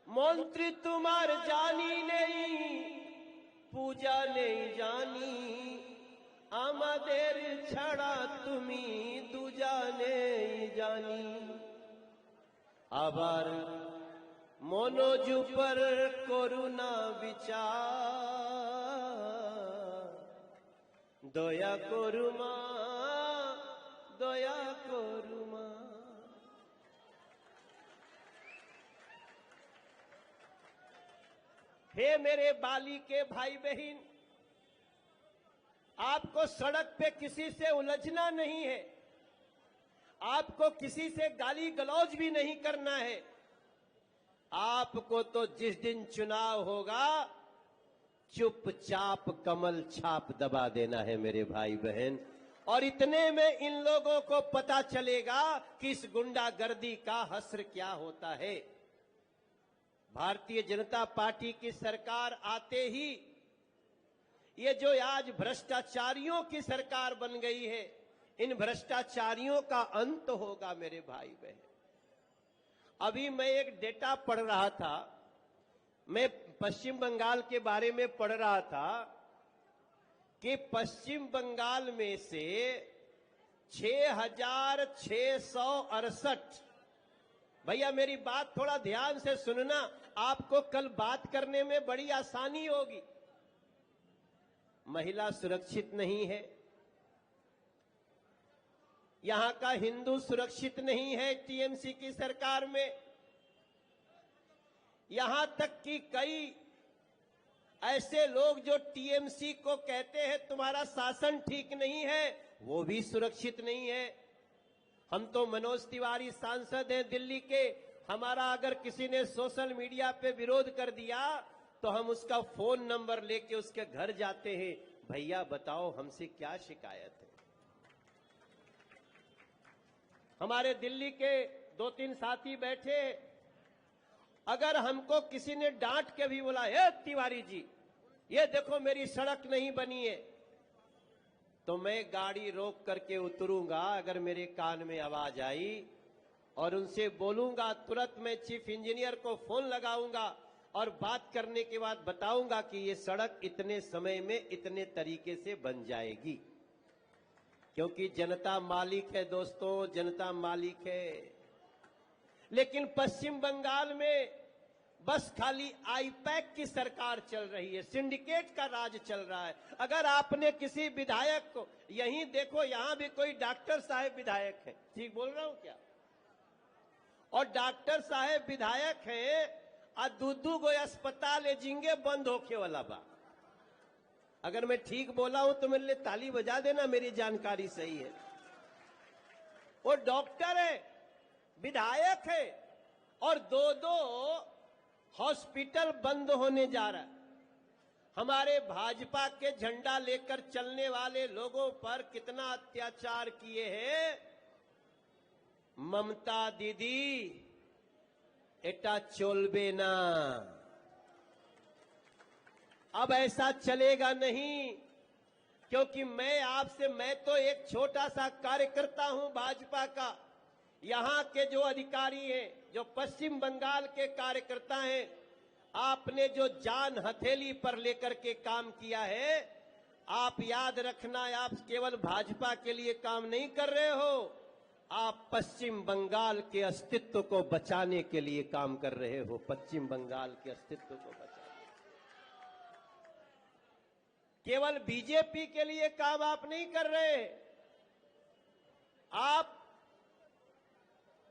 मंत्री तुम्हार जानी नहीं, पूजा नहीं जानी, आमादेर छाड़ा तुमी दूजा नहीं जानी। आबार मनोज पर करुणा विचार, दया करुमा, दया करुमा। हे मेरे बाली के भाई बहन, आपको सड़क पे किसी से उलझना नहीं है, आपको किसी से गाली गलौज भी नहीं करना है। आपको तो जिस दिन चुनाव होगा चुपचाप कमल छाप दबा देना है मेरे भाई बहन। और इतने में इन लोगों को पता चलेगा कि इस गुंडागर्दी का हश्र क्या होता है। भारतीय जनता पार्टी की सरकार आते ही ये जो आज भ्रष्टाचारियों की सरकार बन गई है, इन भ्रष्टाचारियों का अंत होगा मेरे भाई बहन। अभी मैं एक डेटा पढ़ रहा था, मैं पश्चिम बंगाल के बारे में पढ़ रहा था कि पश्चिम बंगाल में से 6,668, भैया मेरी बात थोड़ा ध्यान से सुनना, आपको कल बात करने में बड़ी आसानी होगी। महिला सुरक्षित नहीं है, यहां का हिंदू सुरक्षित नहीं है टीएमसी की सरकार में। यहां तक कि कई ऐसे लोग जो टीएमसी को कहते हैं तुम्हारा शासन ठीक नहीं है, वो भी सुरक्षित नहीं है। हम तो मनोज तिवारी सांसद हैं दिल्ली के, हमारा अगर किसी ने सोशल मीडिया पे विरोध कर दिया तो हम उसका फोन नंबर लेके उसके घर जाते हैं, भैया बताओ हमसे क्या शिकायत है। हमारे दिल्ली के 2-3 साथी बैठे, अगर हमको किसी ने डांट के भी बोला, हे तिवारी जी ये देखो मेरी सड़क नहीं बनी है, तो मैं गाड़ी रोक करके उतरूंगा, अगर मेरे कान में आवाज आई, और उनसे बोलूंगा, तुरंत मैं चीफ इंजीनियर को फोन लगाऊंगा और बात करने के बाद बताऊंगा कि ये सड़क इतने समय में इतने तरीके से बन जाएगी। क्योंकि जनता मालिक है दोस्तों, जनता मालिक है। लेकिन पश्चिम बंगाल में बस खाली आईपैक की सरकार चल रही है, सिंडिकेट का राज चल रहा है। अगर आपने किसी विधायक को, यहीं देखो यहां भी कोई डॉक्टर साहब विधायक है, ठीक बोल रहा हूं क्या? और डॉक्टर साहब विधायक हैं और दूधू गो अस्पताल जिंगे बंद होके वाला बा। अगर मैं ठीक बोला हूं तो मेरे लिए ताली बजा देना, मेरी जानकारी सही है। वो डॉक्टर है, विधायक है, और 2-2 हॉस्पिटल बंद होने जा रहा है। हमारे भाजपा के झंडा लेकर चलने वाले लोगों पर कितना अत्याचार किए हैं। ममता दीदी एटा चलबे ना, अब ऐसा चलेगा नहीं। क्योंकि मैं तो एक छोटा सा कार्यकर्ता हूं भाजपा का। यहां के जो अधिकारी हैं, जो पश्चिम बंगाल के कार्यकर्ता हैं, आपने जो जान हथेली पर लेकर के काम किया है, आप याद रखना, आप केवल भाजपा के लिए काम नहीं कर रहे हो, आप पश्चिम बंगाल के अस्तित्व को बचाने के लिए काम कर रहे हो। पश्चिम बंगाल के अस्तित्व को बचाने, केवल बीजेपी के लिए काम आप नहीं कर रहे। आप,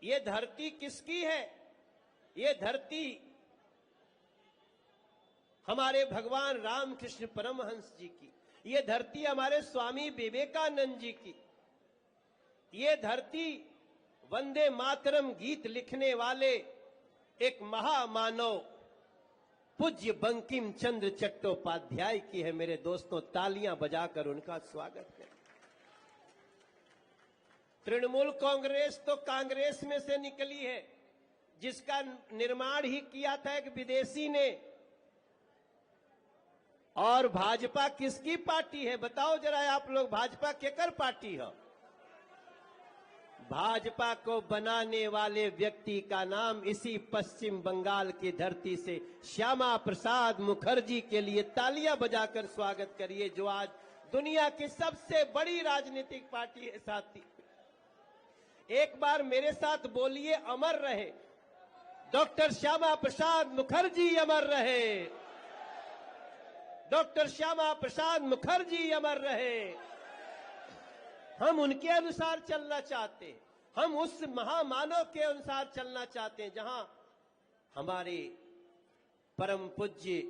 ये धरती किसकी है? ये धरती हमारे भगवान रामकृष्ण परमहंस जी की, ये धरती हमारे स्वामी विवेकानंद जी की, ये धरती वंदे मातरम गीत लिखने वाले एक महामानव पूज्य बंकिम चंद्र चट्टोपाध्याय की है। मेरे दोस्तों, तालियां बजाकर उनका स्वागत करें। तृणमूल कांग्रेस तो कांग्रेस में से निकली है, जिसका निर्माण ही किया था एक विदेशी ने। और भाजपा किसकी पार्टी है बताओ जरा आप लोग, भाजपा केकर पार्टी है? भाजपा को बनाने वाले व्यक्ति का नाम इसी पश्चिम बंगाल की धरती से श्यामा प्रसाद मुखर्जी के लिए तालियां बजाकर स्वागत करिए, जो आज दुनिया की सबसे बड़ी राजनीतिक पार्टी है। साथी एक बार मेरे साथ बोलिए, अमर रहे डॉक्टर श्यामा प्रसाद मुखर्जी, अमर रहे डॉक्टर श्यामा प्रसाद मुखर्जी, अमर रहे। हम उनके अनुसार चलना चाहते हैं, हम उस महामानव के अनुसार चलना चाहते हैं जहां हमारे परम पूज्य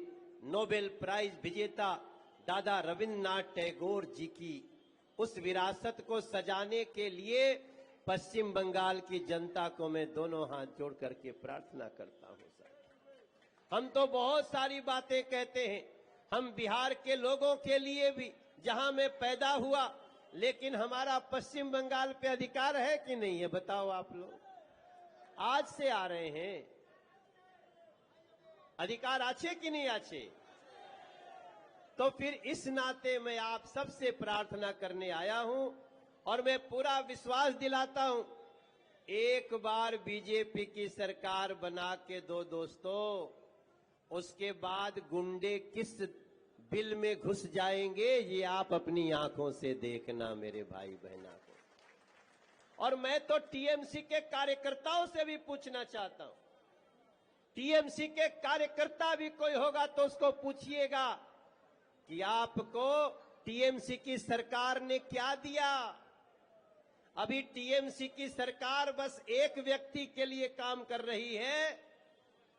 नोबेल प्राइज विजेता दादा रविन्द्रनाथ टैगोर जी की उस विरासत को सजाने के लिए पश्चिम बंगाल की जनता को मैं दोनों हाथ जोड़ करके प्रार्थना करता हूं। सर, हम तो बहुत सारी बातें कहते हैं, हम बिहार के लोगों के लिए भी, जहां मैं पैदा हुआ, लेकिन हमारा पश्चिम बंगाल पे अधिकार है कि नहीं है, बताओ आप लोग। आज से आ रहे हैं, अधिकार आछे कि नहीं आछे? तो फिर इस नाते मैं आप सबसे प्रार्थना करने आया हूं और मैं पूरा विश्वास दिलाता हूं, एक बार बीजेपी की सरकार बना के दो दोस्तों, उसके बाद गुंडे किस बिल में घुस जाएंगे ये आप अपनी आंखों से देखना मेरे भाई बहना को। और मैं तो टीएमसी के कार्यकर्ताओं से भी पूछना चाहता हूं, टीएमसी के कार्यकर्ता भी कोई होगा तो उसको पूछिएगा कि आपको टीएमसी की सरकार ने क्या दिया। अभी टीएमसी की सरकार बस एक व्यक्ति के लिए काम कर रही है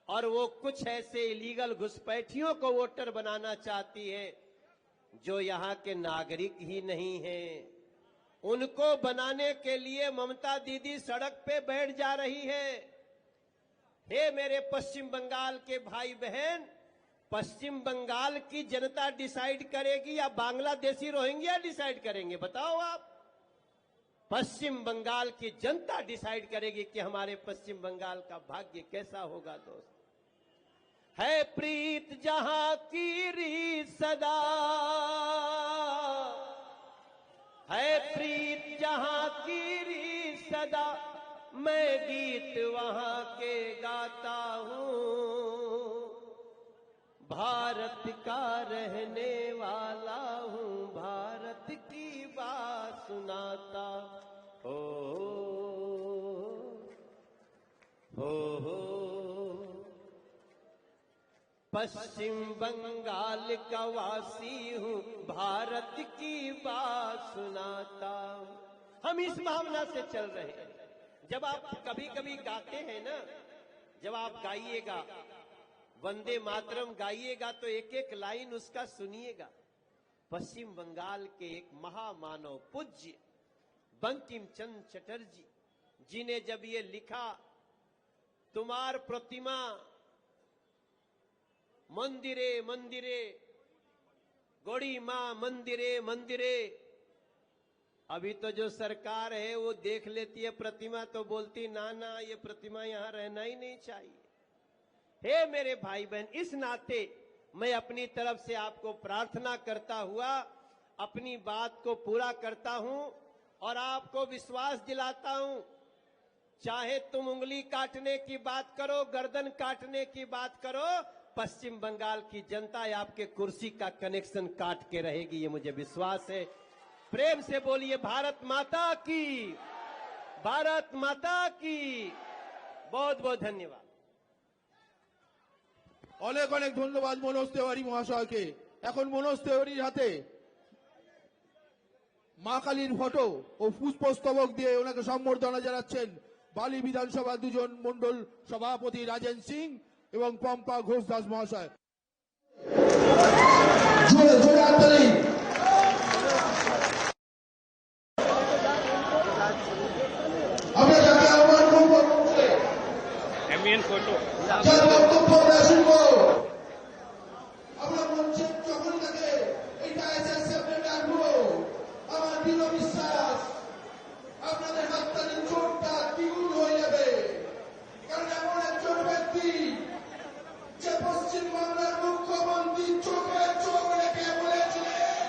और वो कुछ ऐसे इलीगल घुसपैठियों को वोटर बनाना चाहती है जो यहां के नागरिक ही नहीं हैं। उनको बनाने के लिए ममता दीदी सड़क पे बैठ जा रही है। हे मेरे पश्चिम बंगाल के भाई बहन, पश्चिम बंगाल की जनता डिसाइड करेगी या बांग्लादेशी रोहिंग्या डिसाइड करेंगे? बताओ आप। पश्चिम बंगाल की जनता डिसाइड करेगी कि हमारे पश्चिम बंगाल का भाग्य कैसा होगा। दोस्त, है प्रीत जहां की रीत सदा, है प्रीत जहां की रीत सदा, मैं गीत वहां के गाता हूं। भारत का रहने वाला हूं, भारत की बात सुनाता हो। पश्चिम बंगाल का वासी हूँ, भारत की बात सुनाता हूँ। हम इस भावना से चल रहे हैं। जब आप कभी कभी गाते हैं ना, जब आप गाइएगा, वंदे मातरम गाइएगा, तो एक एक लाइन उसका सुनिएगा। पश्चिम बंगाल के एक महामानव पूज्य बंकिम चंद्र चटर्जी जी ने जब ये लिखा, तुम्हार प्रतिमा मंदिरे मंदिरे, गोड़ी मां मंदिरे मंदिरे। अभी तो जो सरकार है वो देख लेती है प्रतिमा तो बोलती ना ना, ये प्रतिमा यहां रहना ही नहीं चाहिए। हे मेरे भाई बहन, इस नाते मैं अपनी तरफ से आपको प्रार्थना करता हुआ अपनी बात को पूरा करता हूं और आपको विश्वास दिलाता हूं, चाहे तुम उंगली काटने की बात करो, गर्दन काटने की बात करो, पश्चिम बंगाल की जनता आपके कुर्सी का कनेक्शन काट के रहेगी, ये मुझे विश्वास है। प्रेम से बोलिए भारत माता की, भारत माता की। बहुत बहुत धन्यवाद। অনেক অনেক ধন্যবাদ মনোজ তেওয়ারি মহাশয়কে। এখন মনোজ তেওয়ারির হাতে মা কালীর ফটো ও পুষ্পস্তবক দিয়ে ওনাকে সম্বর্ধনা জানাচ্ছেন বালি বিধানসভা দুজন মণ্ডল সভাপতি রাজেন সিং এবং পম্পা ঘোষ দাস মহাশয়। জোরে জোরে হাততালি। আমরা যাকে আহ্বান করব এমএন ফটো যার বক্তব্য আমরা শুনবো, আমরা মঞ্চে যখন তাকে এটা এসএসএফ ডাকবো, আমার দৃঢ় বিশ্বাস আপনাদের হাততালির চোটটা দ্বিগুণ হয়ে যাবে। কারণ এমন একজন ব্যক্তি যে পশ্চিম বাংলার মুখ্যমন্ত্রী চোখে চোখ রেখে বলেছিলেন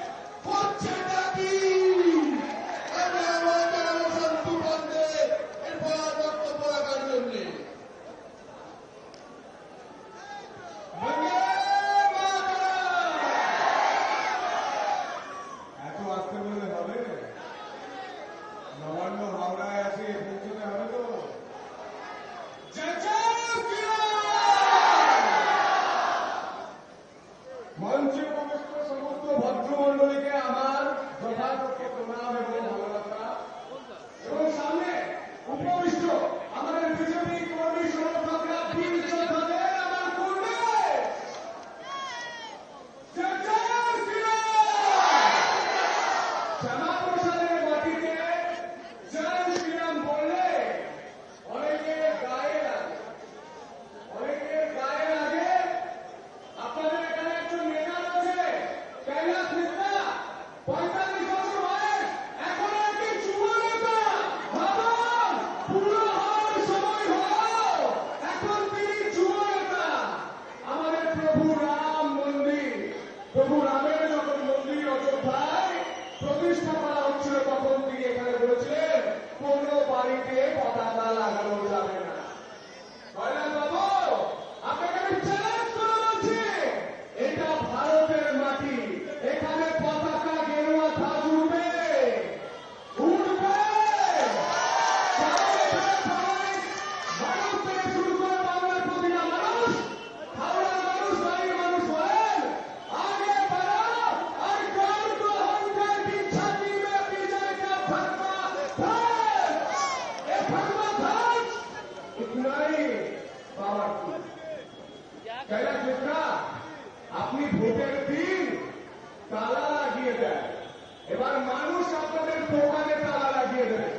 হচ্ছেটা কি, আমি আমার জনশত্রু বন্ধে পাওয়ার কৈলাস মিশ্রা আপনি ভোটের দিন তালা লাগিয়ে দেন, এবার মানুষ আপনাদের দোকানে তালা লাগিয়ে দেবে।